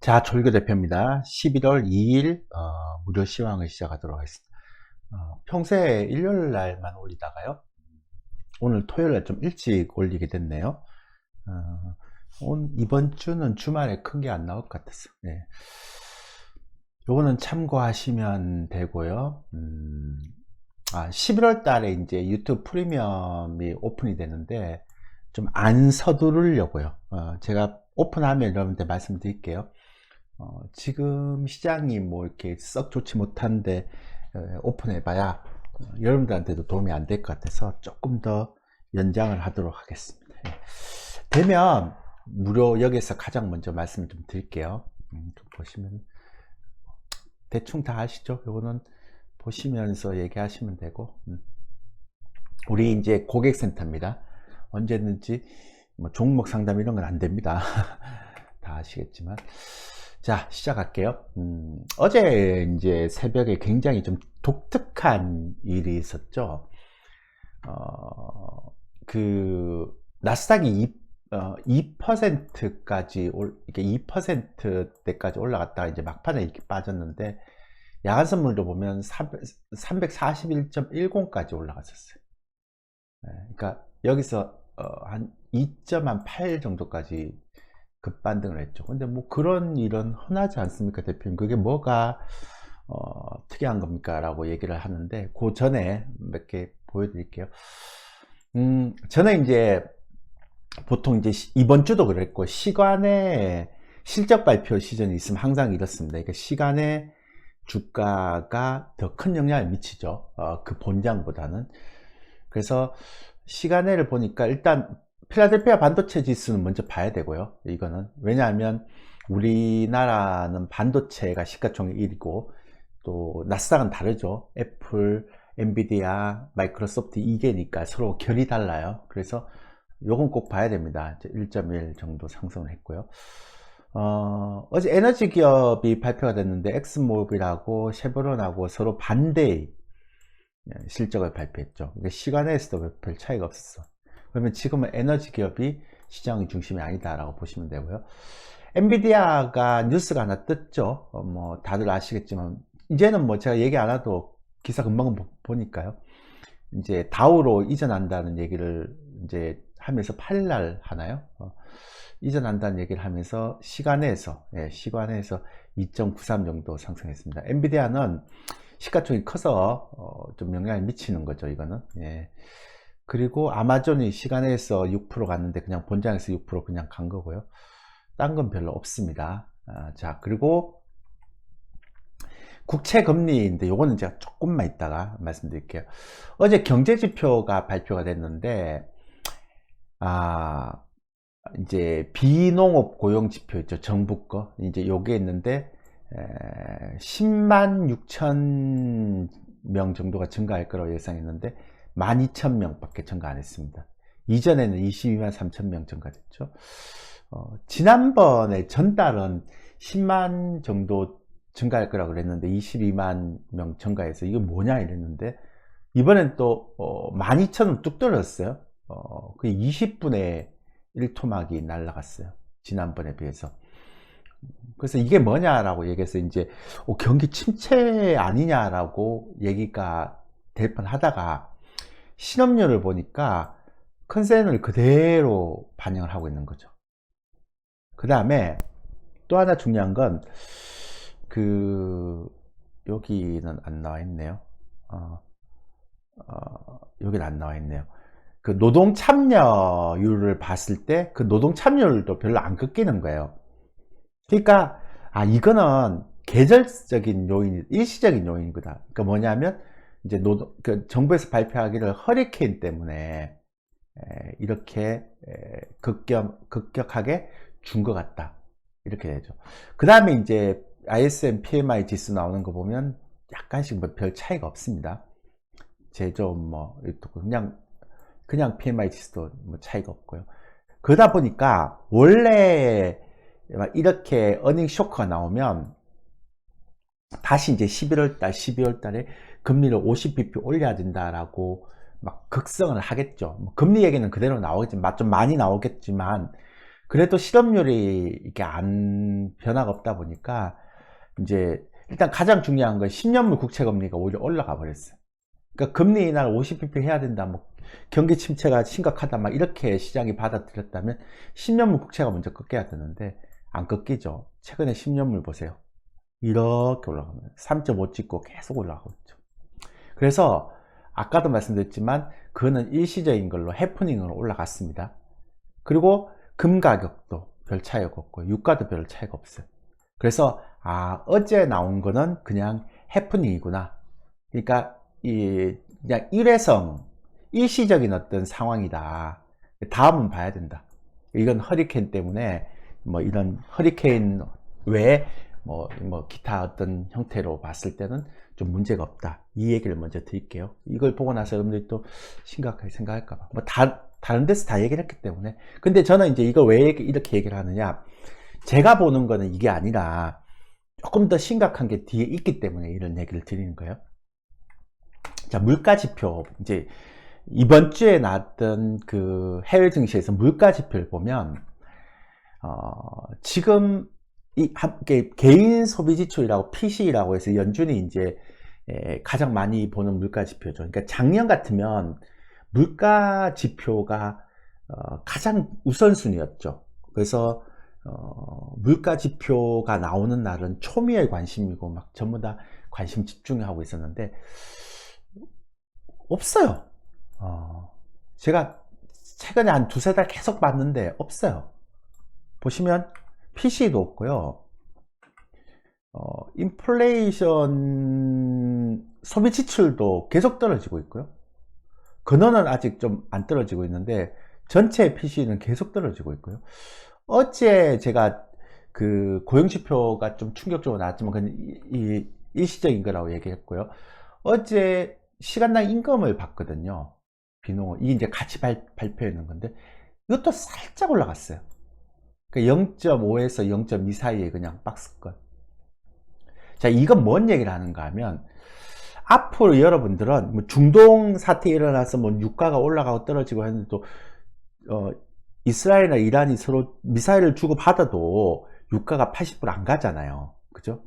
자, 조일교 대표입니다. 11월 2일 무료 시황을 시작하도록 하겠습니다. 평소에 일요일 날만 올리다가요. 오늘 토요일 날 좀 일찍 올리게 됐네요. 이번 주는 주말에 큰 게 안 나올 것 같았어요. 네. 요거는 참고하시면 되고요. 11월 달에 이제 유튜브 프리미엄이 오픈이 되는데 좀 안 서두르려고요. 제가 오픈하면 여러분들 말씀드릴게요. 지금 시장이 뭐 이렇게 썩 좋지 못한데 오픈해봐야 여러분들한테도 도움이 안 될 것 같아서 조금 더 연장을 하도록 하겠습니다. 되면 무료 여기서 가장 먼저 말씀을 좀 드릴게요. 좀 보시면 대충 다 아시죠? 요거는 보시면서 얘기하시면 되고 우리 이제 고객센터입니다. 언제든지 뭐 종목 상담 이런 건 안 됩니다. 다 아시겠지만. 자, 시작할게요. 어제 이제 새벽에 굉장히 좀 독특한 일이 있었죠. 나스닥이 2%까지 이렇게 2%대까지 올라갔다가 이제 막판에 이렇게 빠졌는데 야간 선물도 보면 341.10까지 올라갔었어요. 그러니까 여기서 한 2.8 정도까지 급반등을 했죠. 근데 뭐 그런 일은 흔하지 않습니까, 대표님? 그게 뭐가 특이한 겁니까? 라고 얘기를 하는데 그 전에 몇 개 보여드릴게요. 저는 이제 보통 이제 이번 주도 그랬고 시간에 실적 발표 시즌이 있으면 항상 이렇습니다. 그러니까 시간에 주가가 더 큰 영향을 미치죠. 그 본장보다는. 그래서 시간에를 보니까 일단 필라델피아 반도체 지수는 먼저 봐야 되고요. 이거는 왜냐하면 우리나라는 반도체가 시가총액 1위고 또 나스닥은 다르죠. 애플, 엔비디아, 마이크로소프트 2개니까 서로 결이 달라요. 그래서 요건 꼭 봐야 됩니다. 1.1 정도 상승을 했고요. 어제 에너지 기업이 발표가 됐는데 엑스모빌하고 쉐보론하고 서로 반대의 실적을 발표했죠. 시간에서도 별 차이가 없었어. 그러면 지금은 에너지 기업이 시장의 중심이 아니다라고 보시면 되고요. 엔비디아가 뉴스가 하나 떴죠. 뭐 다들 아시겠지만 이제는 뭐 제가 얘기 안 해도 기사 금방 보니까요. 이제 다우로 이전한다는 얘기를 이제 하면서 8일 하나요? 이전한다는 얘기를 하면서 시간에서 2.93 정도 상승했습니다. 엔비디아는 시가총액이 커서 좀 영향을 미치는 거죠, 이거는. 그리고 아마존이 시간에서 6% 갔는데 그냥 본장에서 6% 그냥 간 거고요. 딴 건 별로 없습니다. 자, 그리고 국채 금리인데 요거는 제가 조금만 이따가 말씀드릴게요. 어제 경제지표가 발표가 됐는데 이제 비농업 고용지표 있죠. 정부 거. 이제 요게 있는데 10만 6천 명 정도가 증가할 거라고 예상했는데 12,000명 밖에 증가 안 했습니다. 이전에는 22만 3천 명 증가됐죠. 지난번에 전달은 10만 정도 증가할 거라고 그랬는데 22만 명 증가해서 이거 뭐냐 이랬는데 이번엔 또 12,000은 뚝 떨어졌어요. 그 20분의 1토막이 날라갔어요. 지난번에 비해서. 그래서 이게 뭐냐라고 얘기해서 이제 경기 침체 아니냐라고 얘기가 될 뻔하다가 실업률을 보니까 컨센을 그대로 반영을 하고 있는 거죠. 그 다음에 또 하나 중요한 건 여기는 안 나와 있네요. 여기는 안 나와 있네요. 그 노동 참여율을 봤을 때 그 노동 참여율도 별로 안 꺾이는 거예요. 그러니까 이거는 계절적인 요인, 일시적인 요인이다. 그러니까 뭐냐면 이제 정부에서 발표하기를 허리케인 때문에 이렇게 급격하게 준 것 같다. 이렇게 되죠. 그 다음에 이제 ISM PMI 지수 나오는 거 보면 약간씩 뭐 별 차이가 없습니다. 제조 뭐 그냥 PMI 지수도 뭐 차이가 없고요. 그러다 보니까 원래 이렇게 어닝 쇼크가 나오면 다시 이제 11월 달, 12월 달에 금리를 50bp 올려야 된다라고 막 극성을 하겠죠. 금리 얘기는 그대로 나오겠지만 좀 많이 나오겠지만 그래도 실업률이 이게 변화가 없다 보니까 이제 일단 가장 중요한 건 10년물 국채 금리가 오히려 올라가 버렸어요. 그러니까 금리 인하를 50bp 해야 된다, 뭐 경기 침체가 심각하다, 막 이렇게 시장이 받아들였다면 10년물 국채가 먼저 꺾여야 되는데 안 꺾이죠. 최근에 10년물 보세요. 이렇게 올라갑니다. 3.5 찍고 계속 올라가고 있죠. 그래서 아까도 말씀드렸지만 그거는 일시적인 걸로 해프닝으로 올라갔습니다. 그리고 금 가격도 별 차이가 없고 유가도 별 차이가 없어요. 그래서 어제 나온 거는 그냥 해프닝이구나. 그러니까 그냥 일시적인 어떤 상황이다. 다음은 봐야 된다. 이건 허리케인 때문에 뭐 이런 허리케인 외에 뭐 기타 어떤 형태로 봤을 때는 좀 문제가 없다. 이 얘기를 먼저 드릴게요. 이걸 보고 나서 여러분들이 또 심각하게 생각할까봐. 뭐 다른 데서 다 얘기를 했기 때문에. 근데 저는 이제 이거 왜 이렇게 얘기를 하느냐. 제가 보는 거는 이게 아니라 조금 더 심각한 게 뒤에 있기 때문에 이런 얘기를 드리는 거예요. 자, 물가 지표. 이제 이번 주에 나왔던 그 해외 증시에서 물가 지표를 보면, 지금 개인 소비 지출이라고 PC라고 해서 연준이 이제 가장 많이 보는 물가 지표죠. 그러니까 작년 같으면 물가 지표가 가장 우선순위였죠. 그래서 물가 지표가 나오는 날은 초미의 관심이고 막 전부 다 관심 집중하고 있었는데 없어요. 제가 최근에 한 두세 달 계속 봤는데 없어요. 보시면 PC도 없고요. 인플레이션 소비 지출도 계속 떨어지고 있고요. 근원은 아직 좀 안 떨어지고 있는데 전체 PC는 계속 떨어지고 있고요. 어제 제가 그 고용지표가 좀 충격적으로 나왔지만 그건 일시적인 거라고 얘기했고요. 어제 시간당 임금을 봤거든요. 비농을. 이게 이제 같이 발표했는 건데 이것도 살짝 올라갔어요. 그러니까 0.5에서 0.2 사이에 그냥 박스권. 자, 이건 뭔 얘기를 하는가 하면 앞으로 여러분들은 뭐 중동 사태 일어나서 뭐 유가가 올라가고 떨어지고 하는데 또 이스라엘이나 이란이 서로 미사일을 주고 받아도 유가가 80% 안 가잖아요. 그죠?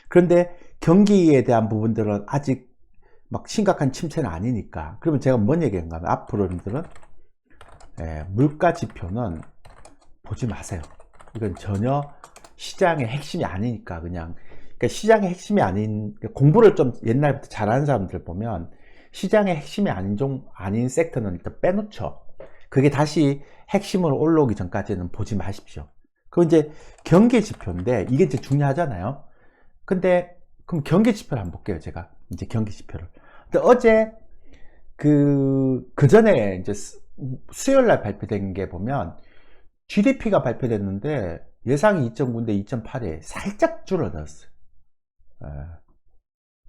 그런데 경기에 대한 부분들은 아직 막 심각한 침체는 아니니까. 그러면 제가 뭔 얘기인가 하면 앞으로 여러분들은 물가 지표는 보지 마세요. 이건 전혀 시장의 핵심이 아니니까 그냥. 그러니까 시장의 핵심이 아닌, 공부를 좀 옛날부터 잘하는 사람들 보면 시장의 핵심이 아닌 섹터는 일단 빼놓죠. 그게 다시 핵심으로 올라오기 전까지는 보지 마십시오. 그건 이제 경기 지표인데 이게 이제 중요하잖아요. 근데 그럼 경기 지표를 한번 볼게요. 제가 이제 경기 지표를. 근데 어제 그 전에 이제 수요일 날 발표된 게 보면 GDP가 발표됐는데 예상이 2.9인데 2.8에 살짝 줄어들었어요.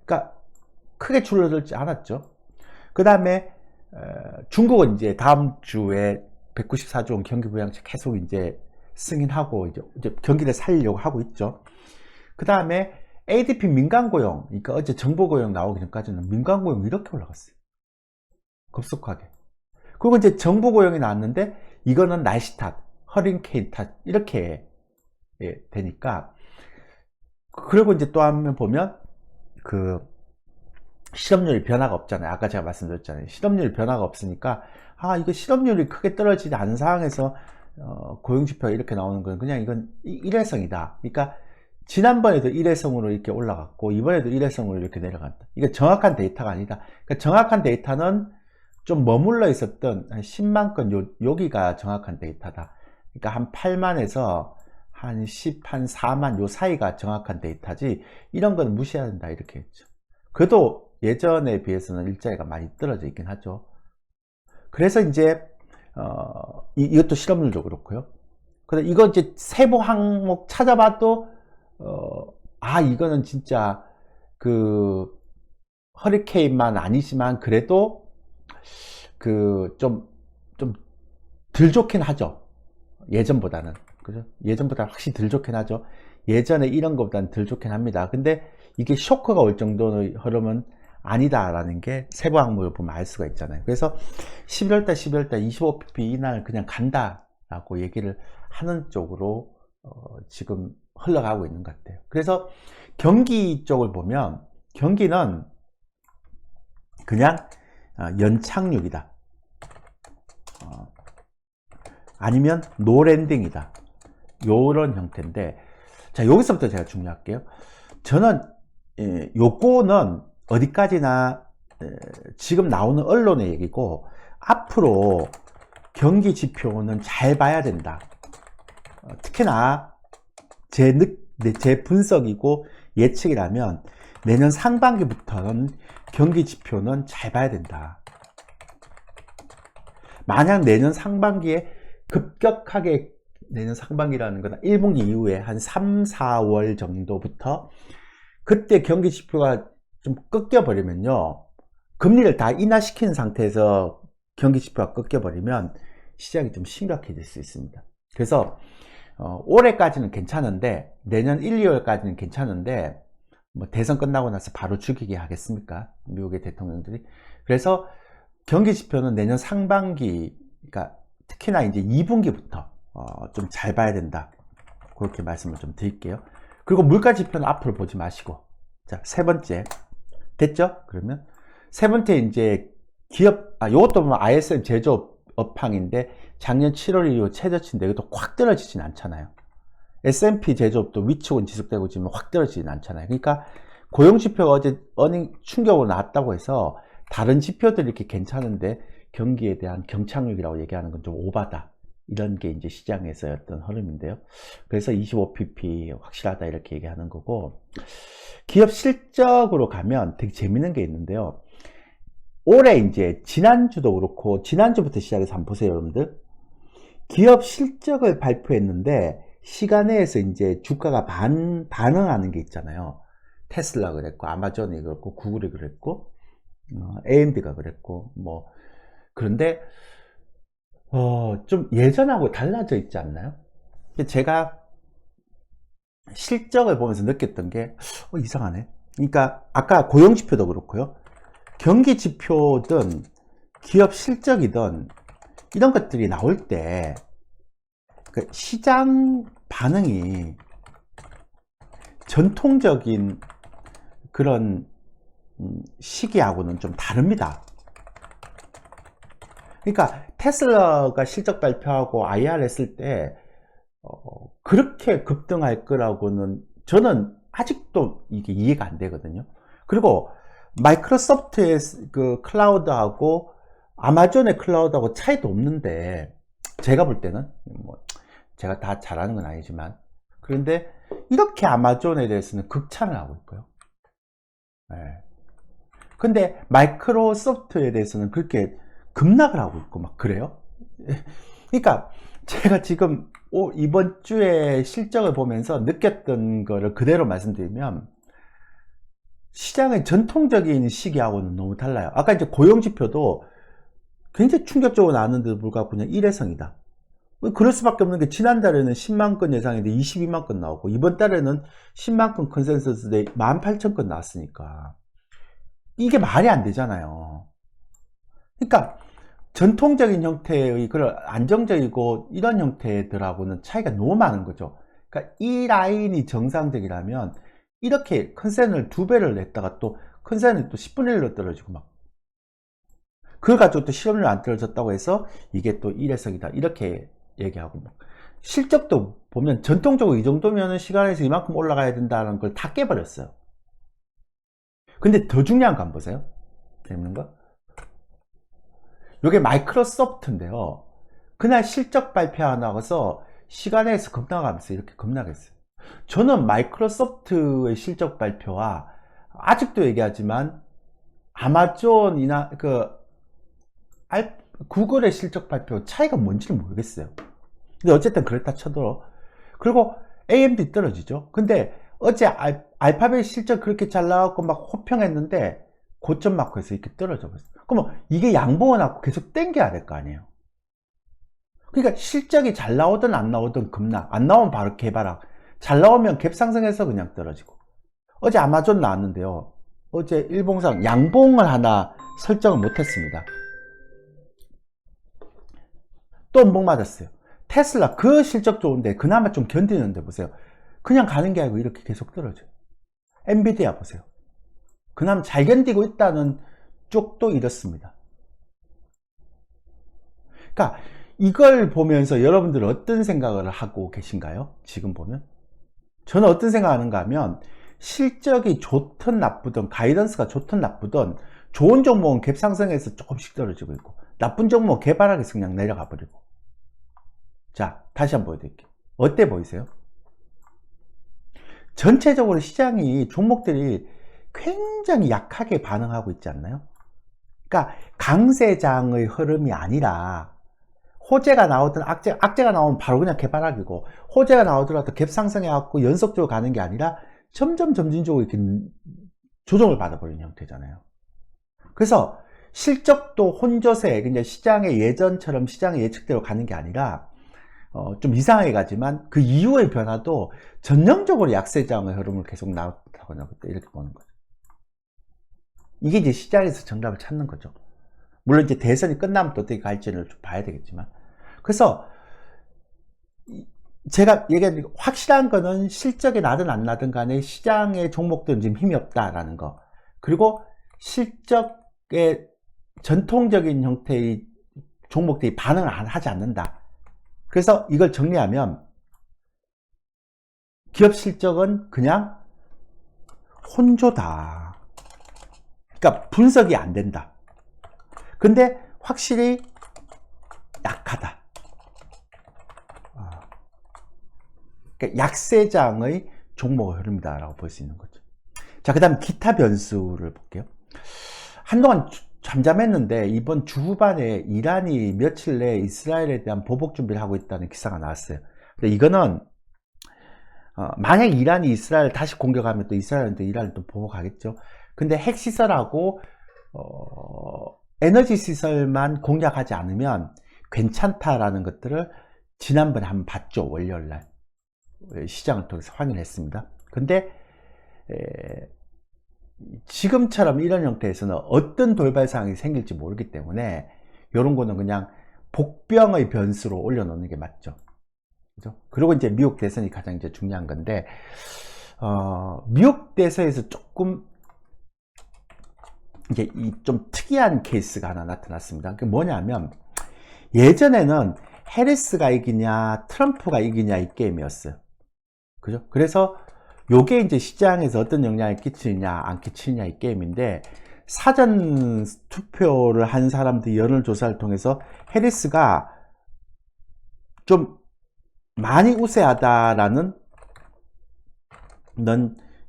그러니까 크게 줄어들지 않았죠. 그 다음에 중국은 이제 다음 주에 194조 원 경기 부양책 계속 이제 승인하고 이제 경기를 살리려고 하고 있죠. 그 다음에 ADP 민간 고용, 그러니까 어제 정보 고용 나오기 전까지는 민간 고용 이렇게 올라갔어요. 급속하게. 그리고 이제 정보 고용이 나왔는데 이거는 날씨 탓, 허리케인 탓 이렇게 되니까. 그리고 이제 또 한번 보면 그 실업률 변화가 없잖아요. 아까 제가 말씀드렸잖아요. 실업률 변화가 없으니까 이거 실업률이 크게 떨어지지 않은 상황에서 고용지표가 이렇게 나오는 건 그냥 이건 일회성이다. 그러니까 지난번에도 일회성으로 이렇게 올라갔고 이번에도 일회성으로 이렇게 내려간다. 이게 정확한 데이터가 아니다. 그러니까 정확한 데이터는 좀 머물러 있었던 한 10만 건 여기가 정확한 데이터다. 그러니까 한 8만에서 한 10, 한 4만 요 사이가 정확한 데이터지 이런 건 무시해야 된다 이렇게 했죠. 그래도 예전에 비해서는 일자리가 많이 떨어져 있긴 하죠. 그래서 이제 이것도 실업률도 그렇고요. 근데 이거 이제 세부 항목 찾아봐도 이거는 진짜 그 허리케인만 아니지만 그래도 그 좀 덜 좋긴 하죠. 예전보다는. 그죠? 예전보다 확실히 덜 좋긴 하죠. 예전에 이런 것보다는 덜 좋긴 합니다. 근데 이게 쇼크가 올 정도의 흐름은 아니다라는 게 세부 항목을 보면 알 수가 있잖아요. 그래서 11월달 25pp 이날 그냥 간다. 라고 얘기를 하는 쪽으로 지금 흘러가고 있는 것 같아요. 그래서 경기 쪽을 보면 경기는 그냥 연착륙이다, 아니면 노랜딩이다, 요런 형태인데, 자, 여기서부터 제가 중요할게요. 저는 요거는 어디까지나 지금 나오는 언론의 얘기고, 앞으로 경기 지표는 잘 봐야 된다. 특히나 제 분석이고 예측이라면 내년 상반기부터는 경기 지표는 잘 봐야 된다. 만약 내년 상반기에 급격하게, 내년 상반기라는 건 1분기 이후에 한 3, 4월 정도부터 그때 경기 지표가 좀 꺾여버리면요, 금리를 다 인하시킨 상태에서 경기 지표가 꺾여버리면 시장이 좀 심각해질 수 있습니다. 그래서 올해까지는 괜찮은데, 내년 1, 2월까지는 괜찮은데, 뭐 대선 끝나고 나서 바로 죽이게 하겠습니까, 미국의 대통령들이. 그래서 경기 지표는 내년 상반기, 그러니까 특히나 이제 2분기부터 좀 잘 봐야 된다, 그렇게 말씀을 좀 드릴게요. 그리고 물가 지표는 앞으로 보지 마시고, 자, 세 번째 됐죠? 그러면 세 번째 이제 기업, 요것도 보면 ISM 제조업 업황인데 작년 7월 이후 최저치인데 이것도 확 떨어지진 않잖아요. S&P 제조업도 위축은 지속되고 지금 확 떨어지진 않잖아요. 그러니까 고용지표가 어제 어닝 충격으로 나왔다고 해서 다른 지표들이 이렇게 괜찮은데 경기에 대한 경착륙이라고 얘기하는 건 좀 오바다, 이런 게 이제 시장에서의 어떤 흐름인데요. 그래서 25pp 확실하다, 이렇게 얘기하는 거고, 기업 실적으로 가면 되게 재밌는 게 있는데요. 올해 이제 지난주도 그렇고, 지난주부터 시작해서 한번 보세요, 여러분들. 기업 실적을 발표했는데 시간에서 이제 주가가 반응하는 게 있잖아요. 테슬라 그랬고, 아마존이 그랬고, 구글이 그랬고, AMD가 그랬고, 뭐. 그런데 좀 예전하고 달라져 있지 않나요? 제가 실적을 보면서 느꼈던 게 이상하네. 그러니까 아까 고용지표도 그렇고요, 경기지표든 기업 실적이든 이런 것들이 나올 때 그 시장 반응이 전통적인 그런 시기하고는 좀 다릅니다. 그러니까 테슬라가 실적 발표하고 IR 했을 때 그렇게 급등할 거라고는 저는 아직도 이게 이해가 안 되거든요. 그리고 마이크로소프트의 그 클라우드하고 아마존의 클라우드하고 차이도 없는데, 제가 볼 때는 뭐 제가 다 잘하는 건 아니지만, 그런데 이렇게 아마존에 대해서는 극찬을 하고 있고요. 네. 근데 마이크로소프트에 대해서는 그렇게 급락을 하고 있고 막 그래요. 그러니까 제가 지금 이번 주에 실적을 보면서 느꼈던 거를 그대로 말씀드리면, 시장의 전통적인 시기하고는 너무 달라요. 아까 이제 고용지표도 굉장히 충격적으로 나왔는데도 불구하고 그냥 일회성이다. 그럴 수밖에 없는 게, 지난달에는 10만 건 예상인데 22만 건 나오고, 이번 달에는 10만 건 컨센서스에 18,000건 나왔으니까 이게 말이 안 되잖아요. 그러니까 전통적인 형태의 그런 안정적이고 이런 형태들하고는 차이가 너무 많은 거죠. 그러니까 이 라인이 정상적이라면 이렇게 컨센을 2배를 냈다가 또 컨센이 또 10분의 1로 떨어지고 막, 그걸 가지고 또 실업률 안 떨어졌다고 해서 이게 또 일회성이다, 이렇게 얘기하고, 막 실적도 보면 전통적으로 이 정도면 시간에서 이만큼 올라가야 된다는 걸 다 깨버렸어요. 근데 더 중요한 거 한번 보세요. 재밌는 거, 이게 마이크로소프트인데요, 그날 실적 발표하고 시간에서 급락하면서 이렇게 급락했어요. 저는 마이크로소프트의 실적 발표와, 아직도 얘기하지만 아마존이나 구글의 실적 발표 차이가 뭔지를 모르겠어요. 근데 어쨌든 그렇다 쳐도, 그리고 AMD 떨어지죠. 근데 어제 알파벳 실적 그렇게 잘 나왔고 막 호평했는데 고점 맞고 해서 이렇게 떨어져 버렸어요. 그러면 이게 양봉을 하고 계속 땡겨야 될 거 아니에요. 그러니까 실적이 잘 나오든 안 나오든 급락, 안 나오면 바로 개발락, 잘 나오면 갭 상승해서 그냥 떨어지고. 어제 아마존 나왔는데요, 어제 일봉상 양봉을 하나 설정을 못했습니다. 또 음봉 맞았어요. 테슬라 그 실적 좋은데 그나마 좀 견디는데 보세요. 그냥 가는 게 아니고 이렇게 계속 떨어져요. 엔비디아 보세요. 그나마 잘 견디고 있다는 쪽도 이렇습니다. 그러니까 이걸 보면서 여러분들 어떤 생각을 하고 계신가요? 지금 보면 저는 어떤 생각하는가 하면 실적이 좋든 나쁘든 가이던스가 좋든 나쁘든 좋은 종목은 갭 상승해서 조금씩 떨어지고 있고 나쁜 종목은 개발하게서 그냥 내려가 버리고. 자, 다시 한번 보여드릴게요. 어때 보이세요? 전체적으로 시장이 종목들이 굉장히 약하게 반응하고 있지 않나요? 그러니까 강세장의 흐름이 아니라 호재가 나오든 악재가 나오면 바로 그냥 개발하기고, 호재가 나오더라도 갭 상승해갖고 연속적으로 가는 게 아니라 점진적으로 이렇게 조정을 받아버리는 형태잖아요. 그래서 실적도 혼조세, 그냥 시장의 예전처럼 시장의 예측대로 가는 게 아니라 좀 이상하게 가지만 그 이후의 변화도 전형적으로 약세장의 흐름을 계속 나타나고 있다, 이렇게 보는 거죠. 이게 이제 시장에서 정답을 찾는 거죠. 물론 이제 대선이 끝나면 또 어떻게 갈지를 좀 봐야 되겠지만. 그래서 제가 얘기한 확실한 거는 실적이 나든 안 나든 간에 시장의 종목들은 지금 힘이 없다라는 거. 그리고 실적의 전통적인 형태의 종목들이 반응을 하지 않는다. 그래서 이걸 정리하면 기업 실적은 그냥 혼조다. 그러니까 분석이 안 된다. 근데 확실히 약하다. 그러니까 약세장의 종목의 흐름이다라고 볼 수 있는 거죠. 자, 그 다음 기타 변수를 볼게요. 한동안 잠잠했는데 이번 주 후반에 이란이 며칠 내에 이스라엘에 대한 보복 준비를 하고 있다는 기사가 나왔어요. 근데 이거는 만약 이란이 이스라엘을 다시 공격하면 또 이스라엘은 또 이란을 또 보복하겠죠. 근데 핵시설하고 에너지 시설만 공략하지 않으면 괜찮다라는 것들을 지난번에 한번 봤죠. 월요일날 시장을 통해서 확인했습니다. 근데 지금처럼 이런 형태에서는 어떤 돌발 상황이 생길지 모르기 때문에 이런 거는 그냥 복병의 변수로 올려놓는 게 맞죠. 그죠? 그리고 이제 미국 대선이 가장 이제 중요한 건데, 미국 대선에서 조금 이게 좀 특이한 케이스가 하나 나타났습니다. 그게 뭐냐면, 예전에는 해리스가 이기냐 트럼프가 이기냐 이 게임이었어요. 그죠? 그래서 요게 이제 시장에서 어떤 영향을 끼치느냐 안 끼치느냐 이 게임인데, 사전 투표를 한 사람들이 여론조사를 통해서 해리스가 좀 많이 우세하다라는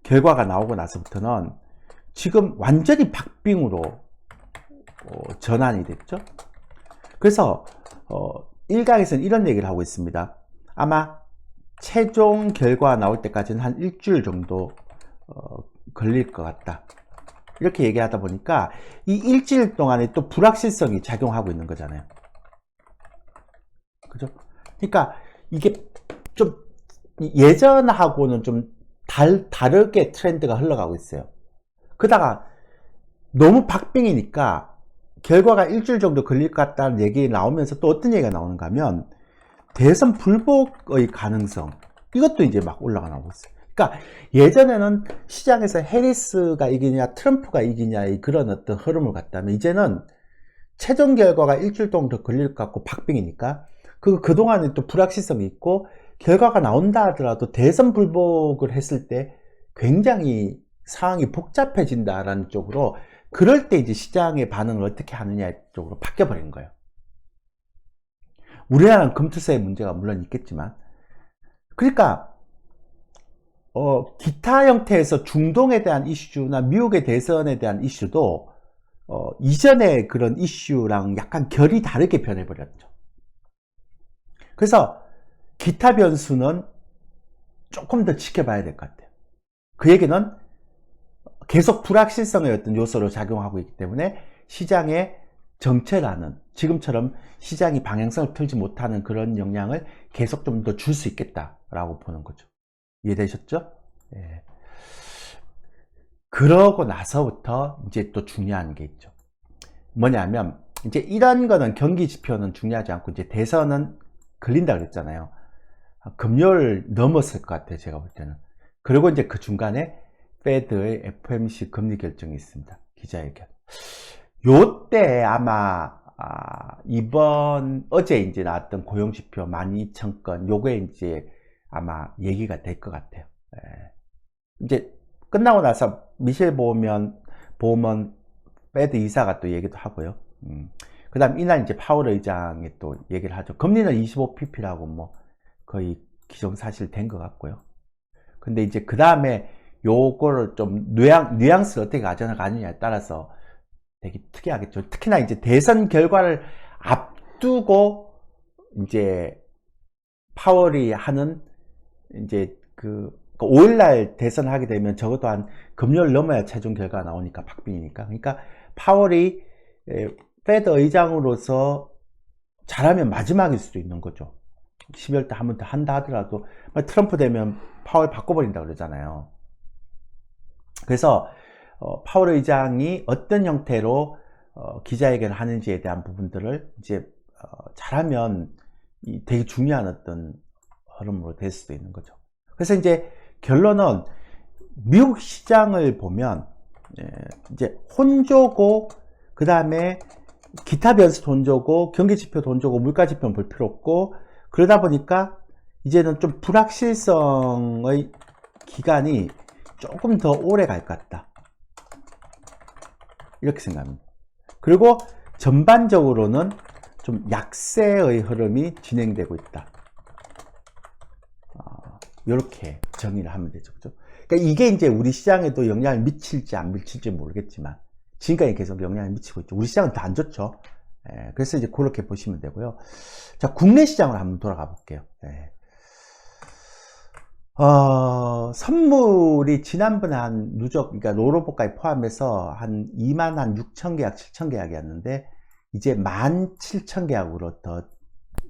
결과가 나오고 나서부터는 지금 완전히 박빙으로 전환이 됐죠. 그래서 일각에서는 이런 얘기를 하고 있습니다. 아마 최종 결과 나올 때까지는 한 일주일 정도 걸릴 것 같다, 이렇게 얘기하다 보니까 이 일주일 동안에 또 불확실성이 작용하고 있는 거잖아요. 그죠? 그러니까 이게 좀 예전하고는 좀 다르게 트렌드가 흘러가고 있어요. 그러다가 너무 박빙이니까 결과가 일주일 정도 걸릴 것 같다는 얘기 나오면서 또 어떤 얘기가 나오는가 하면 대선 불복의 가능성, 이것도 이제 막 올라가 나오고 있어요. 그러니까 예전에는 시장에서 해리스가 이기냐 트럼프가 이기냐의 그런 어떤 흐름을 갖다면, 이제는 최종 결과가 일주일 정도 걸릴 것 같고 박빙이니까 그동안은 또 불확실성이 있고, 결과가 나온다 하더라도 대선 불복을 했을 때 굉장히 상황이 복잡해진다라는 쪽으로, 그럴 때 이제 시장의 반응을 어떻게 하느냐 쪽으로 바뀌어버린 거예요. 우리나라는 금투세의 문제가 물론 있겠지만, 그러니까 기타 형태에서 중동에 대한 이슈나 미국의 대선에 대한 이슈도 이전의 그런 이슈랑 약간 결이 다르게 변해버렸죠. 그래서 기타 변수는 조금 더 지켜봐야 될 것 같아요. 그 얘기는 계속 불확실성의 어떤 요소로 작용하고 있기 때문에 시장에 정체라는, 지금처럼 시장이 방향성을 틀지 못하는 그런 영향을 계속 좀 더 줄 수 있겠다라고 보는 거죠. 이해되셨죠? 예. 그러고 나서부터 이제 또 중요한 게 있죠. 뭐냐면, 이제 이런 거는 경기 지표는 중요하지 않고, 이제 대선은 걸린다 그랬잖아요. 금요일 넘었을 것 같아요, 제가 볼 때는. 그리고 이제 그 중간에 페드의 FOMC 금리 결정이 있습니다. 기자회견. 요때 아마 어제 이제 나왔던 고용지표 12,000건 요게 이제 아마 얘기가 될 것 같아요. 이제 끝나고 나서 미셸 보먼 페드 이사가 또 얘기도 하고요. 그 다음 이날 이제 파월 의장이 또 얘기를 하죠. 금리는 25pp라고 뭐 거의 기정사실 된 것 같고요. 근데 이제 그 다음에 요거를 좀 뉘앙스를 어떻게 가져나가느냐에 따라서 되게 특이하겠죠. 특히나 이제 대선 결과를 앞두고 이제 파월이 하는 이제 그 5일날 대선을 하게 되면 적어도 한 금요일 넘어야 최종 결과가 나오니까 박빙이니까. 그러니까 파월이 페드 의장으로서 잘하면 마지막일 수도 있는 거죠. 12월 때 한 번 더 한다 하더라도 트럼프 되면 파월 바꿔버린다 그러잖아요. 그래서 파월 의장이 어떤 형태로 기자회견을 하는지에 대한 부분들을 이제 잘하면 되게 중요한 어떤 흐름으로 될 수도 있는 거죠. 그래서 이제 결론은 미국 시장을 보면 이제 혼조고 그 다음에 기타 변수 혼조고 경기지표 혼조고 물가지표는 볼 필요 없고 그러다 보니까 이제는 좀 불확실성의 기간이 조금 더 오래 갈 것 같다. 이렇게 생각합니다. 그리고 전반적으로는 좀 약세의 흐름이 진행되고 있다. 이렇게 정의를 하면 되죠. 그죠? 그러니까 이게 이제 우리 시장에도 영향을 미칠지 안 미칠지 모르겠지만 지금까지 계속 영향을 미치고 있죠. 우리 시장은 다 안 좋죠. 그래서 이제 그렇게 보시면 되고요. 자, 국내 시장을 한번 돌아가 볼게요. 선물이 지난번에 한 누적, 그러니까 롤오버까지 포함해서 한 26,000계약, 7,000계약이었는데 이제 17,000계약으로 더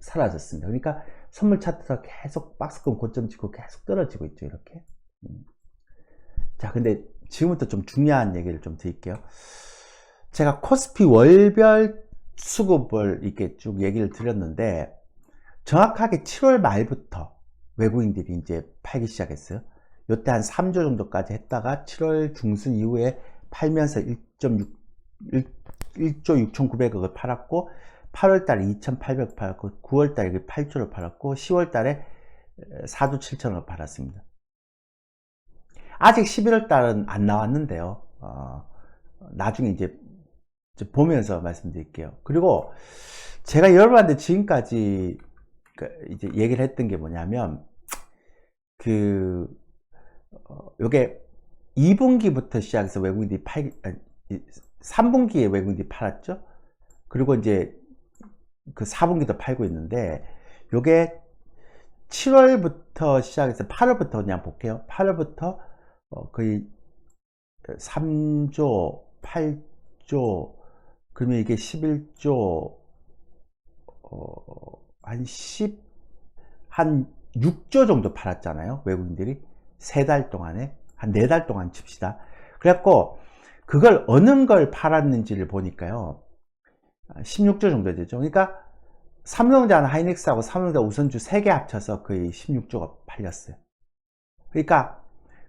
사라졌습니다. 그러니까 선물 차트가 계속 박스권 고점 찍고 계속 떨어지고 있죠, 이렇게. 자, 근데 지금부터 좀 중요한 얘기를 좀 드릴게요. 제가 코스피 월별 수급을 이렇게 쭉 얘기를 드렸는데 정확하게 7월 말부터 외국인들이 이제 팔기 시작했어요. 요때 한 3조 정도까지 했다가 7월 중순 이후에 팔면서 1조 6,900억을 팔았고 8월 달에 2,800억 팔았고 9월 달에 8조를 팔았고 10월 달에 4조 7천억을 팔았습니다. 아직 11월 달은 안 나왔는데요. 나중에 이제 보면서 말씀드릴게요. 그리고 제가 여러분한테 지금까지 이제 얘기를 했던 게 뭐냐면 요게 2분기부터 시작해서 외국인들이 3분기에 외국인들이 팔았죠. 그리고 이제 그 4분기도 팔고 있는데 요게 7월부터 시작해서 8월부터 그냥 볼게요. 8월부터 거의 3조, 8조, 그러면 이게 11조, 한 6조 정도 팔았잖아요. 외국인들이. 3달 동안에. 한 4달 동안 칩시다. 그래갖고, 그걸 어느 걸 팔았는지를 보니까요. 16조 정도 되죠. 그러니까, 삼성전자 하이닉스하고 삼성전자 우선주 3개 합쳐서 거의 16조가 팔렸어요. 그러니까,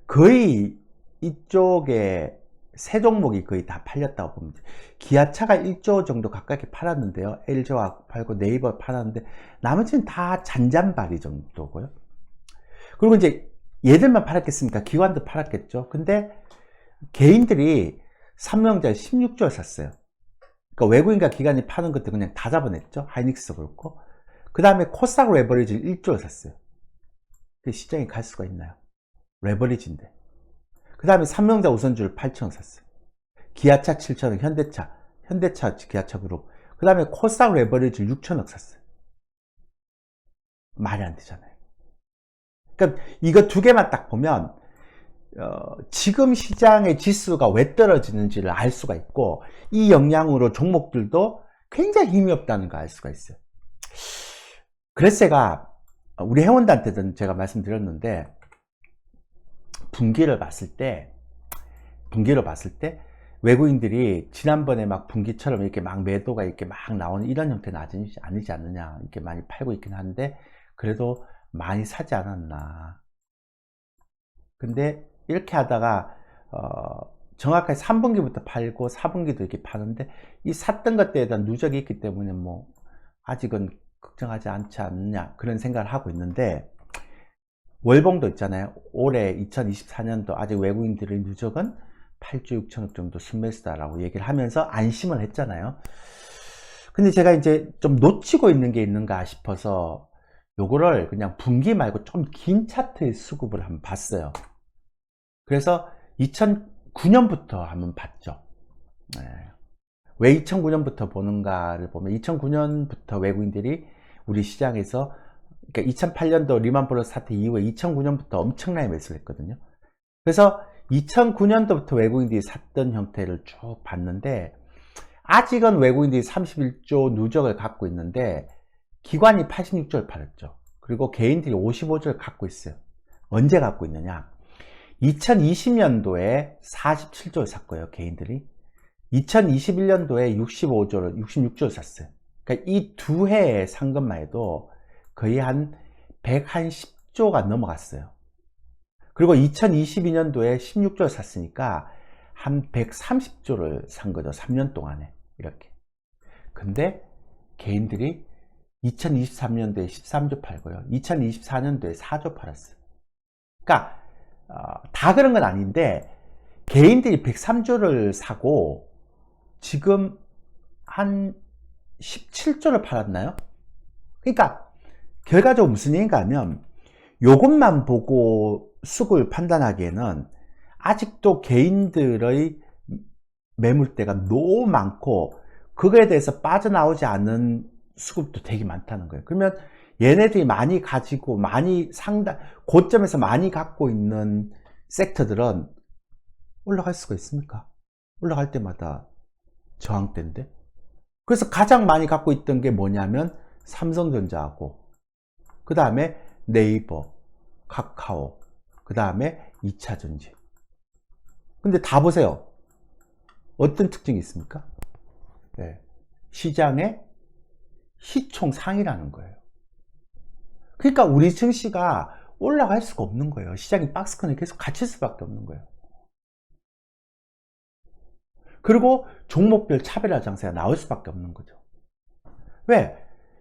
거의 이쪽에 세 종목이 거의 다 팔렸다고 보면 돼요. 기아차가 1조 정도 가깝게 팔았는데요. LG화학 팔고 네이버 팔았는데 나머지는 다 잔잔바리 정도고요. 그리고 이제 얘들만 팔았겠습니까? 기관도 팔았겠죠. 근데 개인들이 삼성전자 16조를 샀어요. 그러니까 외국인과 기관이 파는 것도 그냥 다 잡아냈죠. 하이닉스도 그렇고. 그 다음에 코스닥 레버리지 1조를 샀어요. 그 시장에 갈 수가 있나요? 레버리지인데. 그 다음에 삼성전자 우선주를 8천원 샀어요. 기아차 7천원, 현대차 기아차 그룹. 그 다음에 코스닥 레버리지를 6천억 샀어요. 말이 안 되잖아요. 그러니까 이거 두 개만 딱 보면 지금 시장의 지수가 왜 떨어지는지를 알 수가 있고 이 영향으로 종목들도 굉장히 힘이 없다는 걸 알 수가 있어요. 그래서 제가 우리 회원들한테도 제가 말씀드렸는데 분기를 봤을 때 외국인들이 지난번에 막 분기처럼 이렇게 막 매도가 이렇게 막 나오는 이런 형태는 아니지 않느냐. 이렇게 많이 팔고 있긴 한데, 그래도 많이 사지 않았나. 근데 이렇게 하다가, 정확하게 3분기부터 팔고 4분기도 이렇게 파는데, 이 샀던 것들에 대한 누적이 있기 때문에 뭐, 아직은 걱정하지 않지 않느냐. 그런 생각을 하고 있는데, 월봉도 있잖아요. 올해 2024년도 아직 외국인들의 누적은 8조 6천억 정도 순매수다라고 얘기를 하면서 안심을 했잖아요. 근데 제가 이제 좀 놓치고 있는 게 있는가 싶어서 요거를 그냥 분기 말고 좀 긴 차트의 수급을 한번 봤어요. 그래서 2009년부터 한번 봤죠. 네. 왜 2009년부터 보는가를 보면 2009년부터 외국인들이 우리 시장에서, 그러니까 2008년도 리만브러스 사태 이후에 2009년부터 엄청나게 매수를 했거든요. 그래서 2009년도부터 외국인들이 샀던 형태를 쭉 봤는데, 아직은 외국인들이 31조 누적을 갖고 있는데 기관이 86조를 팔았죠. 그리고 개인들이 55조를 갖고 있어요. 언제 갖고 있느냐? 2020년도에 47조를 샀고요, 개인들이. 2021년도에 66조를 샀어요. 그러니까 이 두 해에 산 것만 해도 거의 한 110조가 넘어갔어요. 그리고 2022년도에 16조를 샀으니까 한 130조를 산 거죠. 3년 동안에. 이렇게. 근데 개인들이 2023년도에 13조 팔고요. 2024년도에 4조 팔았어요. 그러니까 다 그런 건 아닌데 개인들이 103조를 사고 지금 한 17조를 팔았나요? 그러니까 결과적으로 무슨 얘기인가 하면 요것만 보고 수급을 판단하기에는 아직도 개인들의 매물대가 너무 많고 그거에 대해서 빠져나오지 않은 수급도 되게 많다는 거예요. 그러면 얘네들이 많이 가지고 많이 고점에서 많이 갖고 있는 섹터들은 올라갈 수가 있습니까? 올라갈 때마다 저항대인데. 그래서 가장 많이 갖고 있던 게 뭐냐면 삼성전자하고 그 다음에 네이버, 카카오, 그 다음에 2차전지. 근데 다 보세요. 어떤 특징이 있습니까? 네. 시장의 시총 상위라는 거예요. 그러니까 우리 증시가 올라갈 수가 없는 거예요. 시장이 박스권에 계속 갇힐 수밖에 없는 거예요. 그리고 종목별 차별화 장세가 나올 수밖에 없는 거죠. 왜?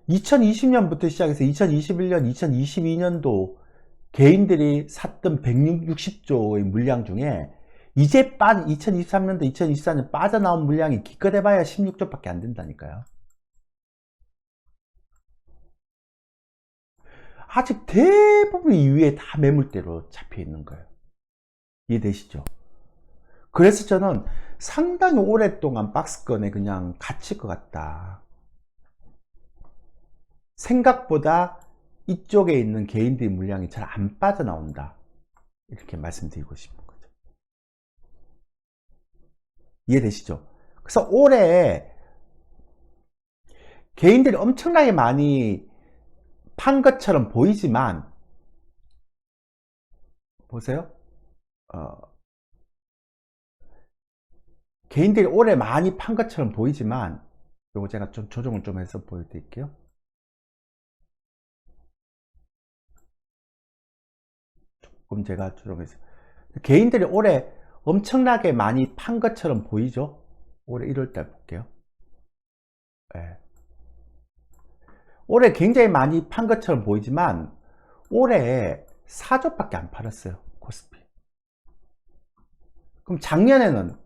2020년부터 시작해서 2021년, 2022년도 개인들이 샀던 160조의 물량 중에 이제 2023년도, 2024년 빠져나온 물량이 기껏 해봐야 16조밖에 안 된다니까요. 아직 대부분 이 위에 다 매물대로 잡혀 있는 거예요. 이해되시죠? 그래서 저는 상당히 오랫동안 박스권에 그냥 갇힐 것 같다. 생각보다 이쪽에 있는 개인들의 물량이 잘 안 빠져나온다. 이렇게 말씀드리고 싶은 거죠. 이해되시죠? 그래서 올해 개인들이 엄청나게 많이 판 것처럼 보이지만, 보세요. 개인들이 올해 많이 판 것처럼 보이지만, 요거 제가 좀 조정을 좀 해서 보여드릴게요. 조금 제가 조정해서. 개인들이 올해 엄청나게 많이 판 것처럼 보이죠? 올해 1월달 볼게요. 네. 올해 굉장히 많이 판 것처럼 보이지만 올해 4조밖에 안 팔았어요. 코스피. 그럼 작년에는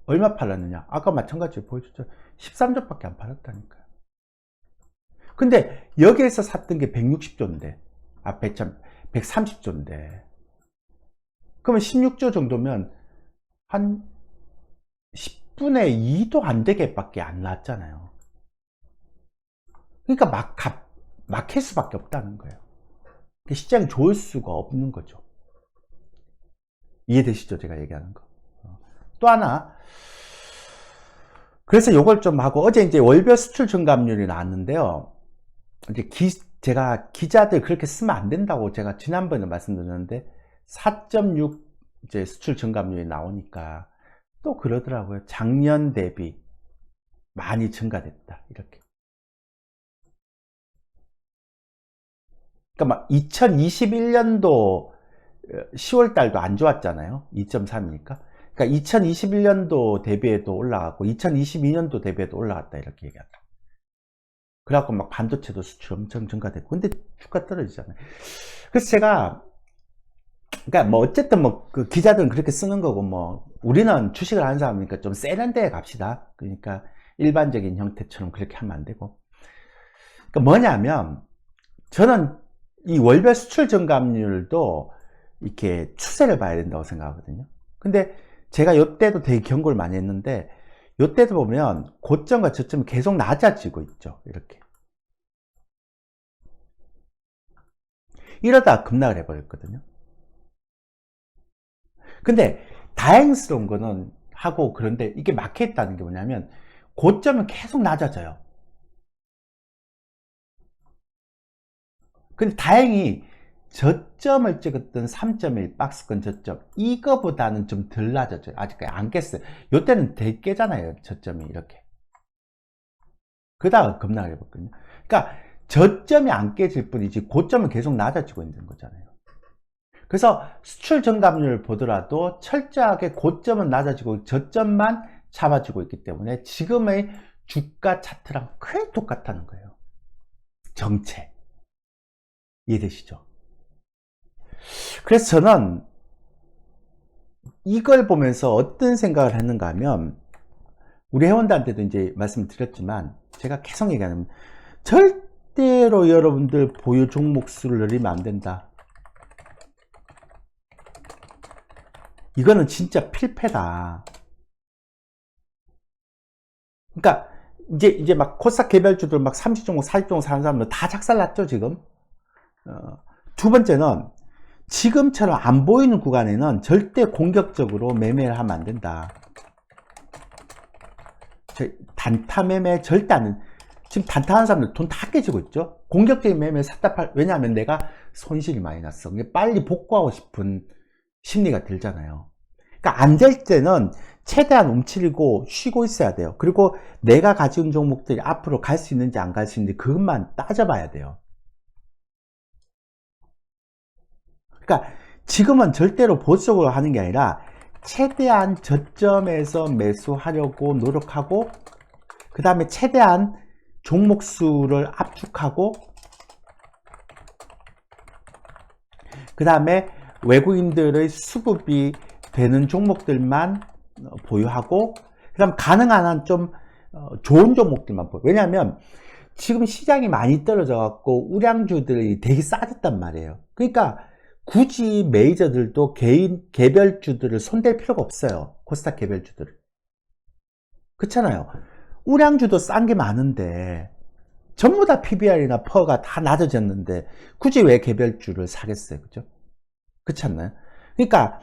얼마 팔았느냐? 아까 마찬가지로 보여줬죠. 13조밖에 안 팔았다니까요. 근데 여기에서 샀던 게 160조인데 130조인데 그러면 16조 정도면 한 10분의 2도 안 되게 밖에 안 나왔잖아요. 그러니까 막힐 수밖에 없다는 거예요. 시장이 좋을 수가 없는 거죠. 이해되시죠? 제가 얘기하는 거. 또 하나, 그래서 요걸 좀 하고, 어제 이제 월별 수출 증감률이 나왔는데요. 이제 제가 기자들 그렇게 쓰면 안 된다고 제가 지난번에 말씀드렸는데, 4.6 이제 수출 증감률이 나오니까 또 그러더라고요. 작년 대비 많이 증가됐다. 이렇게. 그러니까 막 2021년도 10월 달도 안 좋았잖아요. 2.3이니까. 그러니까 2021년도 대비해도 올라갔고 2022년도 대비해도 올라갔다 이렇게 얘기한다. 그래갖고 막 반도체도 수출 엄청 증가됐고 근데 주가 떨어지잖아요. 그래서 제가 그러니까 뭐 어쨌든 뭐 그 기자들은 그렇게 쓰는 거고 뭐 우리는 주식을 하는 사람이니까 좀 세련되게 갑시다. 그러니까 일반적인 형태처럼 그렇게 하면 안 되고. 그러니까 뭐냐면 저는 이 월별 수출 증감률도 이렇게 추세를 봐야 된다고 생각하거든요. 근데 제가 이때도 되게 경고를 많이 했는데 이때도 보면 고점과 저점이 계속 낮아지고 있죠. 이렇게 이러다 급락을 해버렸거든요. 근데 다행스러운 거는 하고 그런데 이게 막혀있다는 게 뭐냐면 고점은 계속 낮아져요. 근데 다행히 저점을 찍었던 3.1 박스권 저점 이거보다는 좀 덜 낮아져요. 아직까지 안 깼어요. 요때는 될 깨잖아요. 저점이 이렇게 그다가 급락을 해봤거든요. 그러니까 저점이 안 깨질 뿐이지 고점은 계속 낮아지고 있는 거잖아요. 그래서 수출 증감률을 보더라도 철저하게 고점은 낮아지고 저점만 잡아주고 있기 때문에 지금의 주가 차트랑 거의 똑같다는 거예요. 정체 이해되시죠? 그래서 저는 이걸 보면서 어떤 생각을 했는가 하면 우리 회원들한테도 이제 말씀드렸지만 제가 계속 얘기하는 절대로 여러분들 보유 종목 수를 늘리면 안 된다. 이거는 진짜 필패다. 그러니까 이제 막 코스닥 개별주들 막 30종목 40종목 사는 사람들 다 작살났죠 지금. 두 번째는 지금처럼 안 보이는 구간에는 절대 공격적으로 매매를 하면 안 된다. 단타 매매 절대 안, 지금 단타하는 사람들 돈 다 깨지고 있죠. 공격적인 매매 샀다 팔, 왜냐하면 내가 손실이 많이 났어. 빨리 복구하고 싶은 심리가 들잖아요. 그러니까 안 될 때는 최대한 움츠리고 쉬고 있어야 돼요. 그리고 내가 가진 종목들이 앞으로 갈 수 있는지 안 갈 수 있는지 그것만 따져봐야 돼요. 그러니까 지금은 절대로 보수적으로 하는 게 아니라 최대한 저점에서 매수하려고 노력하고 그 다음에 최대한 종목 수를 압축하고 그 다음에 외국인들의 수급이 되는 종목들만 보유하고 그 다음 가능한 한 좀 좋은 종목들만 보유. 왜냐하면 지금 시장이 많이 떨어져 갖고 우량주들이 되게 싸졌단 말이에요. 그러니까 굳이 메이저들도 개별주들을 손댈 필요가 없어요. 코스닥 개별주들을. 그렇잖아요. 우량주도 싼 게 많은데 전부 다 PBR이나 퍼가 다 낮아졌는데 굳이 왜 개별주를 사겠어요. 그죠? 그렇지 않나요? 그러니까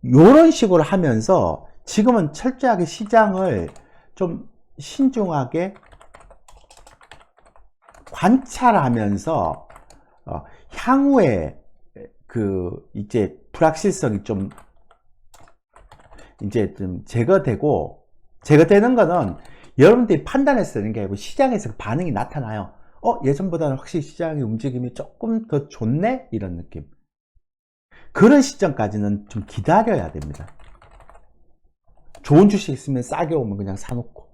이런 식으로 하면서 지금은 철저하게 시장을 좀 신중하게 관찰하면서 향후에 이제 불확실성이 좀 이제 좀 제거되는 거는 여러분들이 판단해서 되는 게 아니고 시장에서 반응이 나타나요. 예전보다는 확실히 시장의 움직임이 조금 더 좋네? 이런 느낌. 그런 시점까지는 좀 기다려야 됩니다. 좋은 주식 있으면 싸게 오면 그냥 사놓고.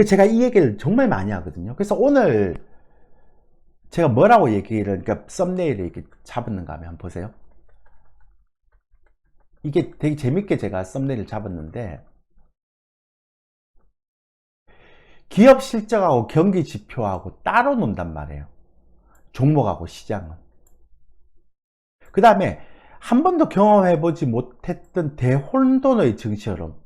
제가 이 얘기를 정말 많이 하거든요. 그래서 오늘 제가 뭐라고 그러니까 썸네일을 이렇게 잡았는가 하면 보세요. 이게 되게 재밌게 제가 썸네일을 잡았는데 기업 실적하고 경기 지표하고 따로 논단 말이에요. 종목하고 시장은. 그 다음에 한 번도 경험해보지 못했던 대혼돈의 증시여론.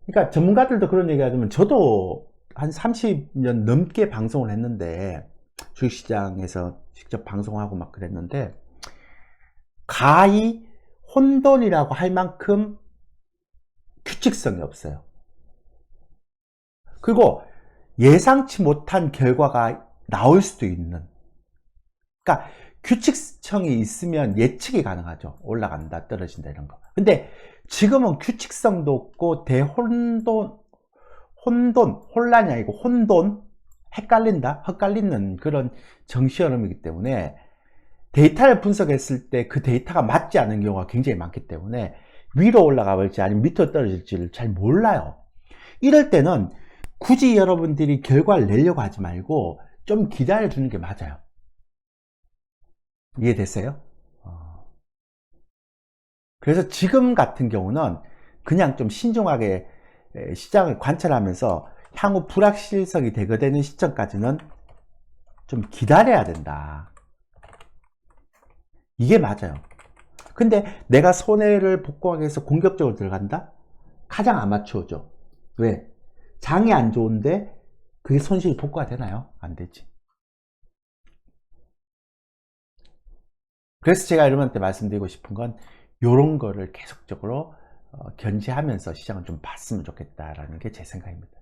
그러니까 전문가들도 그런 얘기 하자면 저도 한 30년 넘게 방송을 했는데 주식시장에서 직접 방송하고 막 그랬는데 가히 혼돈이라고 할 만큼 규칙성이 없어요. 그리고 예상치 못한 결과가 나올 수도 있는, 그러니까 규칙성이 있으면 예측이 가능하죠. 올라간다, 떨어진다, 이런 거. 근데 지금은 규칙성도 없고 혼란이 아니고 혼돈, 헷갈리는 그런 정시흐름이기 때문에 데이터를 분석했을 때 그 데이터가 맞지 않은 경우가 굉장히 많기 때문에 위로 올라가 볼지 아니면 밑으로 떨어질지를 잘 몰라요. 이럴 때는 굳이 여러분들이 결과를 내려고 하지 말고 좀 기다려 주는 게 맞아요. 이해됐어요? 그래서 지금 같은 경우는 그냥 좀 신중하게 시장을 관찰하면서 향후 불확실성이 대거되는 시점까지는 좀 기다려야 된다. 이게 맞아요. 근데 내가 손해를 복구하기 위해서 공격적으로 들어간다? 가장 아마추어죠. 왜? 장이 안 좋은데 그게 손실이 복구가 되나요? 안 되지. 그래서 제가 여러분한테 말씀드리고 싶은 건 이런 거를 계속적으로 견제하면서 시장을 좀 봤으면 좋겠다라는 게 제 생각입니다.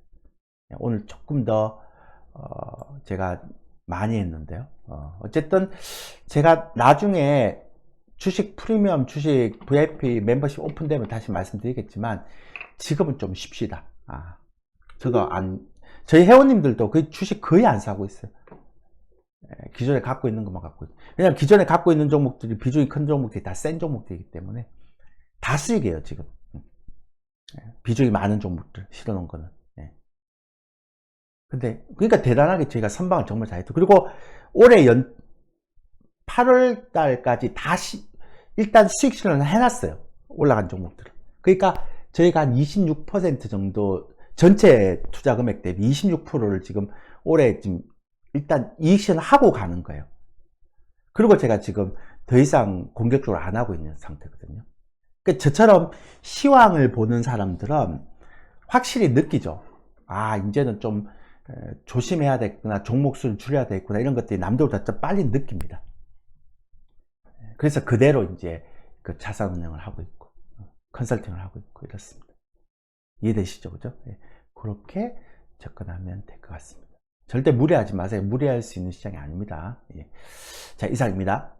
오늘 조금 더 제가 많이 했는데요. 어쨌든 제가 나중에 주식 프리미엄, 주식 VIP 멤버십 오픈되면 다시 말씀드리겠지만 지금은 좀 쉽시다. 저희 회원님들도 그 주식 거의 안 사고 있어요. 기존에 갖고 있는 것만 갖고 있어요. 왜냐면 기존에 갖고 있는 종목들이 비중이 큰 종목들이 다 센 종목들이기 때문에 다 수익이에요 지금. 비중이 많은 종목들 실어놓은 거는. 근데 그러니까 대단하게 저희가 선방을 정말 잘했죠. 그리고 올해 8월 달까지 다시 일단 수익 실현을 해놨어요. 올라간 종목들을. 그러니까 저희가 한 26% 정도 전체 투자 금액 대비 26%를 지금 올해 지금 일단 이익 실현하고 가는 거예요. 그리고 제가 지금 더 이상 공격적으로 안 하고 있는 상태거든요. 그러니까 저처럼 시황을 보는 사람들은 확실히 느끼죠. 이제는 좀 조심해야 되겠구나, 종목 수를 줄여야 되겠구나, 이런 것들이 남들보다 좀 빨리 느낍니다. 그래서 그대로 이제 그 자산 운영을 하고 있고 컨설팅을 하고 있고 이렇습니다. 이해되시죠? 그죠? 그렇게 접근하면 될 것 같습니다. 절대 무리하지 마세요. 무리할 수 있는 시장이 아닙니다. 자, 이상입니다.